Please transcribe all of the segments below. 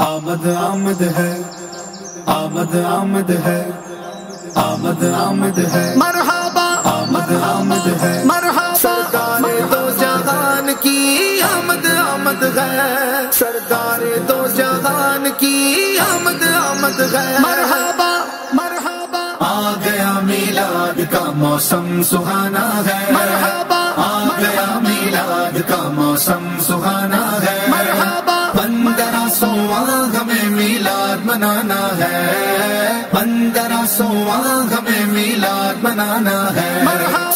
آمد آمد ہے، آمد آمد ہے، آمد آمد ہے، مرحبا آمد آمد ہے، مرحبا سرکار دو جہان کی آمد آمد ہے، سرکار دو جہان کی آمد آمد ہے، مرحبا مرحبا آ گیا میلاد کا موسم سہانا ہے، مرحبا آ گیا میلاد کا موسم سہانا ہے، مرحبا 1500واں ہمیں میلاد منانا ہے، 1500واں ہمیں میلاد منانا ہے،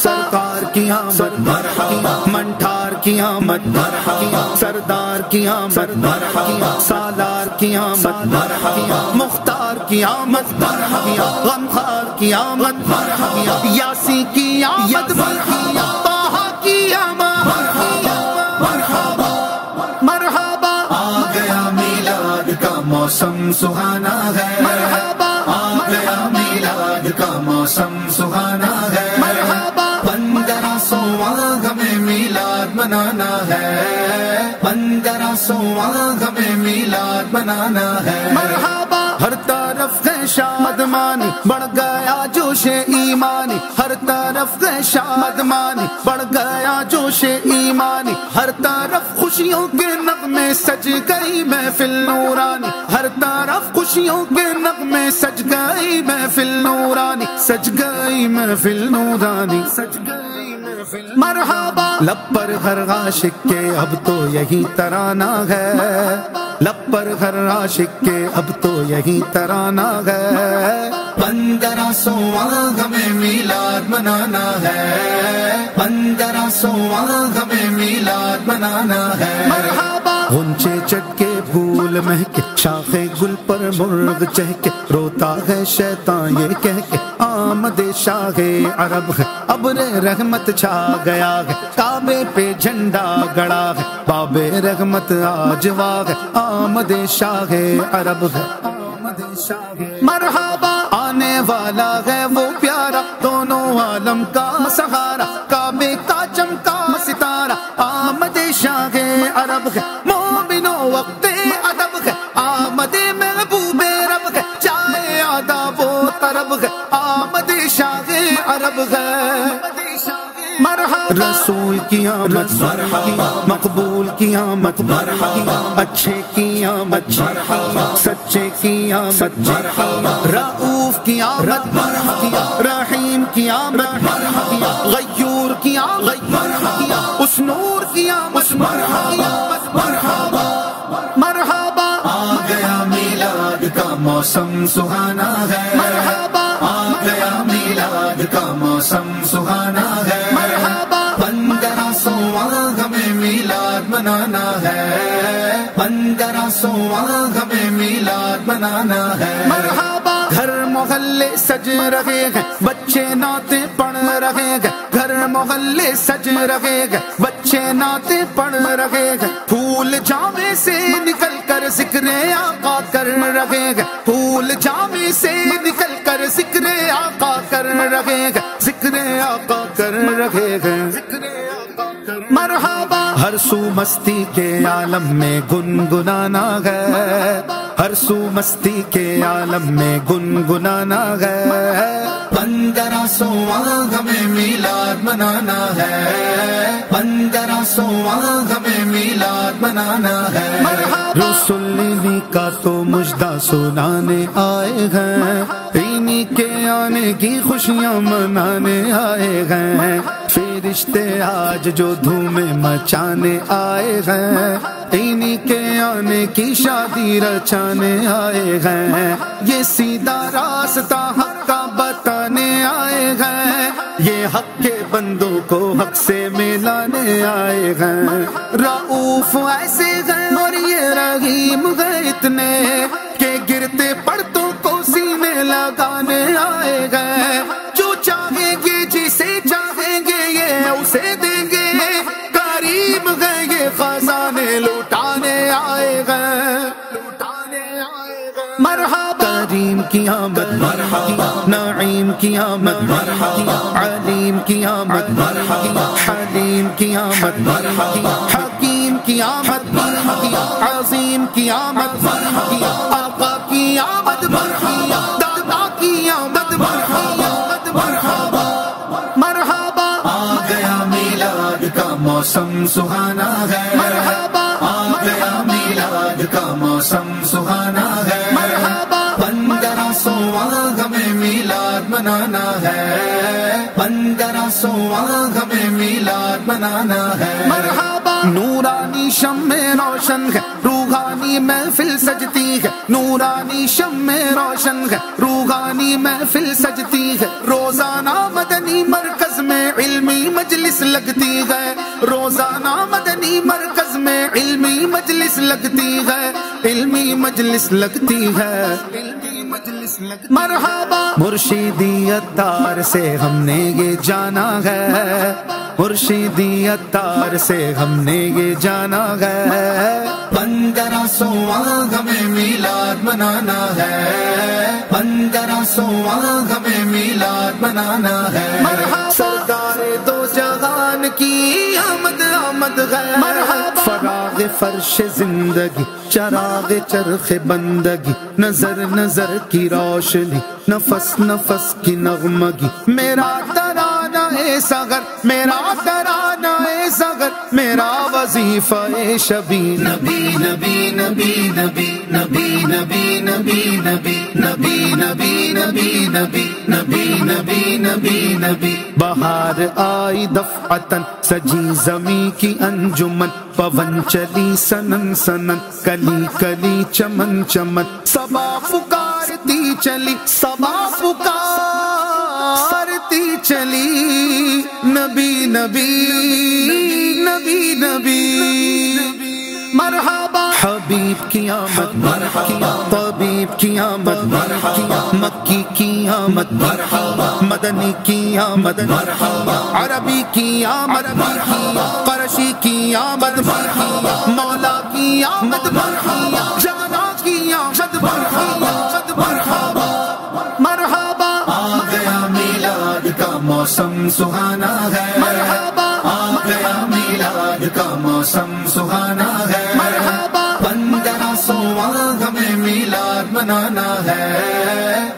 سرکار کی آمد مرحبا، منٹھار کی آمد مرحبا، سردار کی آمد مرحبا، سالار کی آمد مرحبا، مختار کی آمد مرحبا، غمخوار کی آمد مرحبا، یاسی کی آمد مرحبا، طٰہٰ کی آمد مرحبا، مرحبا آ گیا میلاد کا موسم سہانا ہے، مرحبا آ گیا میلاد کا موسم سہانا ہے، مرحبا 1500واں ہمیں میلاد منانا ہے، 1500واں ہمیں میلاد منانا ہے، مرحبا ہر طرف ہے شاد مانی بڑھ گیا جوش ایمانی، ہر طرف ہے شاد مانی بڑھ گیا جوش ایمانی، ہر طرف خوشیوں کے نغمے سج گئی محفل نورانی، ہر طرف خوشیوں کے نغمے سج گئی محفل نورانی، سج گئی محفل نورانی، سج گئی محفل مرحبا لب پر ہر عاشق کے اب تو یہی ترانہ ہے، لب پر ہر عاشق کے اب تو یہی ترانہ ہے، 1500واں ہمیں میلاد منانا ہے، 1500واں ہمیں میلاد منانا ہے، مرحبا غنچے چٹ کے پھول مہکے، شاخ گل پر مرغ چہکے، روتا ہے شیطان یہ کہہ کے آمد شاہ عرب ہے، ابر رحمت چھا گیا ہے، کعبے پہ جھنڈا گڑا ہے، باب رحمت آج واہ ہے، آمد شاہ عرب ہے، آمد شاہ مرحبا آنے والا ہے وہ پیارا، دونوں عالم کا سہارا، کعبے کا چمکا ستارہ، آمد شاہ عرب ہے، مومنو وقت ادب ہے، آمد محبوب رب ہے، چاہے آداب و طرب ہے، آمد شاہ عرب ہے، مرحبا رسول کی آمد مرحبا، مقبول کی آمد مرحبا، اچھے کی آمد مرحبا، سچے کی آمد مرحبا، رؤوف کی آمد مرحبا، رحیم کی آمد مرحبا، غیور کی آمد مرحبا، اس نور کی آمد مرحبا، مرحبا آ گیا میلاد کا موسم سہانا ہے، مرحبا آ گیا میلاد کا موسم سہانا ہے، مرحبا 1500واں ہمیں میلاد منانا ہے، 1500واں ہمیں میلاد منانا ہے، مرحبا گھر محلے سج رہے ہیں، بچے نعتیں پڑھ رہے ہیں، گھر محلے سج رہے ہیں، بچے نعتیں پڑھ رہے ہیں، پھول جامے سے نکل کر ذکر آقا کر رہے ہیں، پھول جامے سے نکل کر ذکر آقا کر رہے ہیں، ذکر آقا کر رہے ہیں، مرحبا ہر سو مستی کے عالم میں گنگنانا ہے، ہر سو مستی کے عالم میں گنگنانا ہے، 1500واں ہمیں میلاد منانا ہے، 1500واں ہمیں میلاد منانا ہے، رسول کا تو مجدہ سنانے آئے ہیں، انہی کے آنے کی خوشیاں منانے آئے ہیں، فرشتے آج جو دھومیں مچانے آئے ہیں، انہی کے آنے کی شادی رچانے آئے ہیں، یہ سیدھا راستہ حق کا بتانے آئے ہیں، یہ حق کے بندوں کو حق سے ملانے آئے ہیں، رؤوف ایسے ہیں اور یہ رحیم ہے اتنے کہ گرتے پڑتوں کو سینے لگانے آئے ہیں، جو چاہیں گے جسے چاہیں گے یہ اسے دیں گے، کریم ہے یہ خزانے لوٹانے آئے ہیں، مرحبا کریم کی آمد مرحبا، نعیم کی آمد مرحبا، علیم کی آمد مرحبا، حلیم کی آمد مرحبا، حکیم کی آمد، عظیم کی آمد، آقا کی آمد، دادا کی آمد، مرحبا مرحبا آ گیا میلاد کا موسم سہانا ہے، مرحبا آ گیا میلاد کا موسم سہانا ہے، مرحبا 1500واں ہمیں میلاد منانا ہے، 1500واں ہمیں میلاد منانا ہے، مرحبا نورانی شمع روشن ہے، روحانی محفل سجتی ہے، نورانی شمع روشن ہے، روحانی محفل سجتی ہے، روزانہ مدنی مرکز میں علمی مجلس لگتی ہے، روزانہ مدنی مرکز میں علمی مجلس لگتی ہے، علمی مجلس لگتی ہے، علمی مجلس لگتی ہے، مرحبا مرشدی عطار سے ہم نے یہ جانا ہے، مرشدی عطار سے ہم نے یہ جانا ہے، 1500واں ہمیں میلاد منانا ہے، 1500واں ہمیں میلاد منانا ہے، مرحبا سردار دو جہان کی آمد آمد ہے، مرحبا فراغ فرش زندگی، چراغ چرخ بندگی، نظر نظر کی روشنی، نفس نفس کی نغمگی، میرا ترانہ اے سگر، میرا ترانہ اے سگر، میرا وظیفہ اے شبی، نبی نبی نبی نبی نبی نبی نبی نبی نبی نبی نبی نبی نبی نبی نبی نبی بہار آئی دفعتن، سجی زمیں کی انجمن، پون چلی سنن سنن، کلی کلی چمن چمن، صبا پکارتی چلی، صبا پکارتی چلی، نبی نبی نبی نبی مرحبا حبیب کی آمد، طبیب کی آمد، مکی کی آمد، مدنی کی آمد، عربی کی آمد، قرشی کی آمد، مولا کی آمد، جگنا کی آمد، مرحبا مرحبا آ گیا میلاد کا موسم سہانا ہے، مرحبا آ گیا میلاد کا موسم سہانا ہے، مرحبا 1500واں ہمیں میلاد منانا ہے،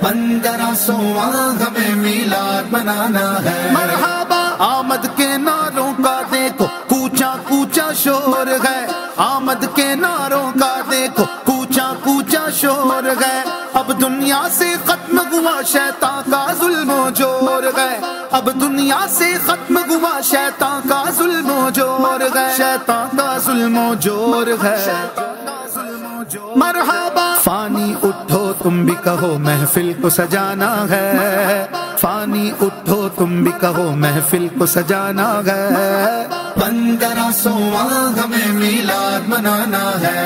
1500واں ہمیں میلاد منانا ہے، مرحبا آمد کے نعروں کا دیکھو کوچا کوچا شور ہے، آمد کے نعروں کا دیکھو کوچا کوچا شور ہے، اب دنیا سے ختم ہوا شیطان کا ظلم و جور ہے، اب دنیا سے ختم ہوا شیطان کا ظلم و جور ہے، شیطان کا ظلم و جور ہے، مرحبا فانی اٹھو تم بھی کہو محفل کو سجانا ہے، فانی اٹھو تم بھی کہو محفل کو سجانا ہے، 1500واں ہمیں میلاد منانا ہے،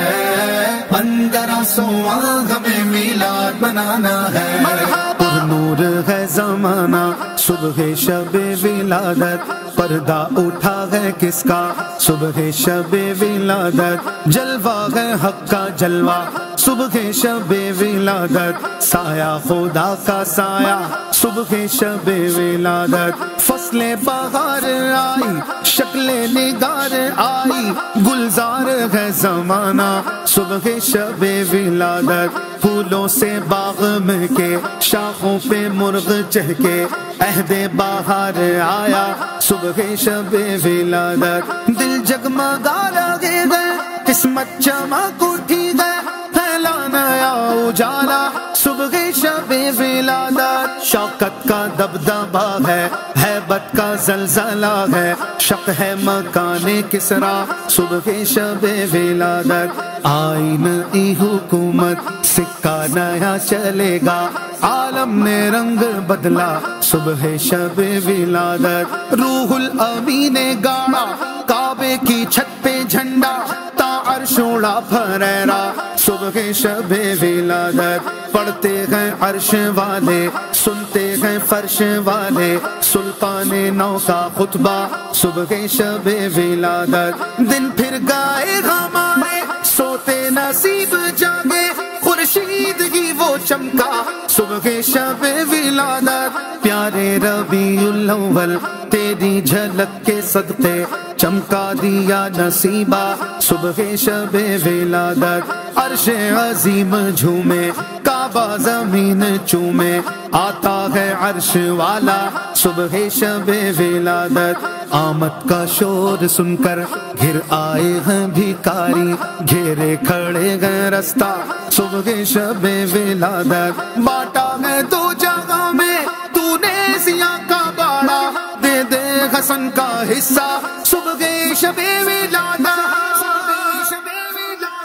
1500واں ہمیں میلاد منانا ہے، مرحبا نور ہے زمانہ صبح شب ولادت، پردہ اٹھا ہے کس کا صبح شب ولادت، جلوہ ہے حق کا جلوہ صبح شب ولادت، سایہ خدا کا سایہ صبح شب ولادت، فصل بہار آئی شکل نگار آئی، گلزار ہے زمانہ صبح شب ولادت، پھولوں سے باغ میں کے شاخوں پہ مرغ چہکے، عہد بہار آیا صبح شب ولادت، دل جگمگا لگے گئے قسمت چمک اٹھی گئے، پھیلا نیا اجالا صبح شب ولادت، شوکت کا دبدبا ہے، ہیبت کا زلزلہ ہے، شق ہے مکان کسرا صبح شب ولادت، آئی نئی حکومت سکہ نیا چلے گا، عالم نے رنگ بدلا صبح شب ولادت، روح الامین نے گاڑا کعبے کی چھت پہ جھنڈا، تا عرش اڑا پھریرا صبح شب ولادت، پڑھتے ہیں عرش والے سنتے ہیں فرش والے، سلطان نو کا خطبہ صبح شب ولادت، دن پھر گائے ہمارے سوتے نصیب جاگے، خورشید ہی وہ چمکا صبح شب ولادت، پیارے ربیع الاول تیری جھلک کے صدقے چمکا دیا نصیبہ صبح شب ولادت، عرش عظیم جھومے کعبہ زمین چومے، آتا ہے عرش والا صبح شب ولادت، آمد کا شور سن کر گھر آئے ہیں بھکاری، گھیرے کھڑے ہیں رستہ صبح شب ولادت، بانٹا ہے تو جگہ میں تو نے سیاہ کا باڑا، دے دے حسن کا حصہ صبح شب ولادت،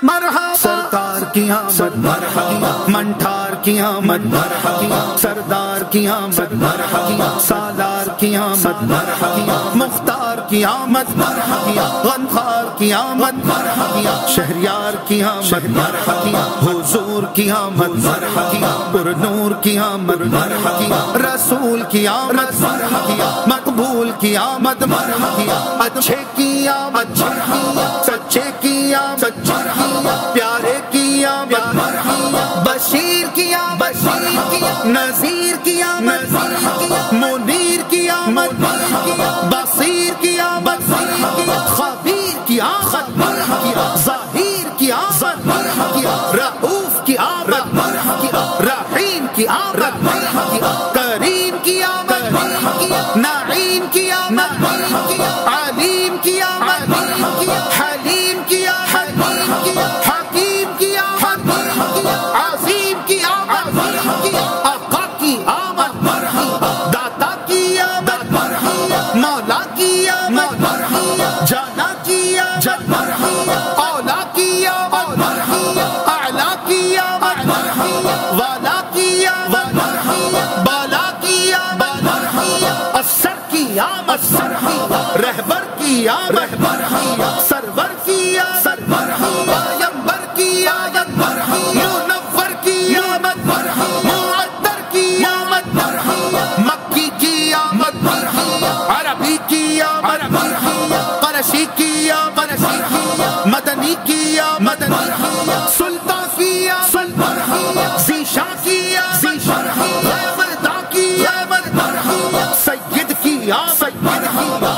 مرحبا سرکار کی آمد، مرحبا منٹھار کی آمد، مرحبا سردار کی آمد، مرحبا سالار کی آمد، مرحبا مختار کی آمد، مرحبا غنخار کی آمد، مرحبا شہریار کی آمد، مرحبا حضور کی آمد، مرحبا پر نور کی آمد، مرحبا رسول کی آمد، مرحبا مقبول کی آمد، مرحبا اچھے کی آمد، سچے کی آمد، پیارے کی آمد، بشیر کی آمد، نذیر کی آمد، منیر کی آمد، بصیر کی آمد، خبیر کی آمد، ظاہر کی آمد، رؤوف کی آمد، رحیم کی آمد، کریم کی آمد، نعیم کی آمد، علیم کی آمد، حلیم کی آمد، حکیم کی آمد، عظیم کی آمد، آقا کی آمد، داتا کی آمد، مولا کی آمد، جانا کی آمد، اولا کی آمد، اعلا کی آمد، والا کی آمد، بالا کی آمد، اثر کی آمد، رہبر کی آمد، سرور کی آمد، پیغمبر کی آمد، منور کی آمد، معطر کی آمد، مکی کی آمد، عربی کی آمد، قرشی کی آمد، مدنی کی آمد، سلطان کی آمد، ذیشان کی آمد، غیبردہ کی آمد، سید کی آمد،